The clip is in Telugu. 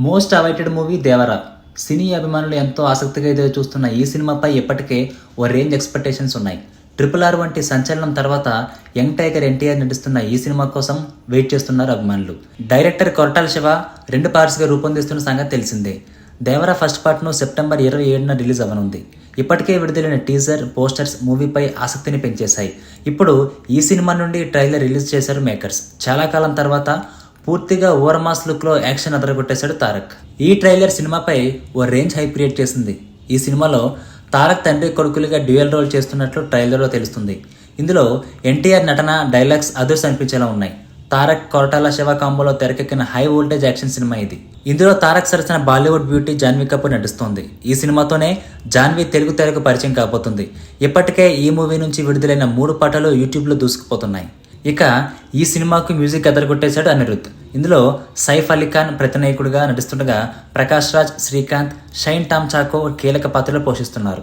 మోస్ట్ అవైటెడ్ మూవీ దేవర. సినీ అభిమానులు ఎంతో ఆసక్తిగా ఎదురు చూస్తున్న ఈ సినిమాపై ఇప్పటికే ఓ రేంజ్ ఎక్స్పెక్టేషన్స్ ఉన్నాయి. RRR వంటి సంచలనం తర్వాత యంగ్ టైగర్ ఎన్టీఆర్ నటిస్తున్న ఈ సినిమా కోసం వెయిట్ చేస్తున్నారు అభిమానులు. డైరెక్టర్ కొరటాల శివ 2 పార్ట్స్గా రూపొందిస్తున్న సంగతి తెలిసిందే. దేవర ఫస్ట్ పార్ట్ను సెప్టెంబర్ 27న రిలీజ్ అవ్వనుంది. ఇప్పటికే విడుదలైన టీజర్, పోస్టర్స్ మూవీపై ఆసక్తిని పెంచేశాయి. ఇప్పుడు ఈ సినిమా నుండి ట్రైలర్ రిలీజ్ చేశారు మేకర్స్. చాలా కాలం తర్వాత పూర్తిగా ఓవర్మాస్ లుక్లో యాక్షన్ అదరగొట్టేశాడు తారక్. ఈ ట్రైలర్ సినిమాపై ఓ రేంజ్ హైప్ క్రియేట్ చేసింది. ఈ సినిమాలో తారక్ తండ్రి కొడుకులుగా డ్యూయల్ రోల్ చేస్తున్నట్లు ట్రైలర్లో తెలుస్తుంది. ఇందులో ఎన్టీఆర్ నటన, డైలాగ్స్ అదర్స్ అనిపించేలా ఉన్నాయి. తారక్, కొరటాల శివ కాంబోలో తెరకెక్కిన హై వోల్టేజ్ యాక్షన్ సినిమా ఇది. ఇందులో తారక్ సరసన బాలీవుడ్ బ్యూటీ జాన్వీ కపూర్ నటిస్తోంది. ఈ సినిమాతోనే జాన్వీ తెలుగు తెరకు పరిచయం కాబోతుంది. ఇప్పటికే ఈ మూవీ నుంచి విడుదలైన 3 పాటలు యూట్యూబ్లో దూసుకుపోతున్నాయి. ఇక ఈ సినిమాకు మ్యూజిక్ అదరగొట్టేశాడు అనిరుద్. ఇందులో సైఫ్ అలీ ఖాన్ ప్రతినాయకుడిగా నటిస్తుండగా ప్రకాష్ రాజ్, శ్రీకాంత్, షైన్ టామ్ చాకో కీలక పాత్రలు పోషిస్తున్నారు.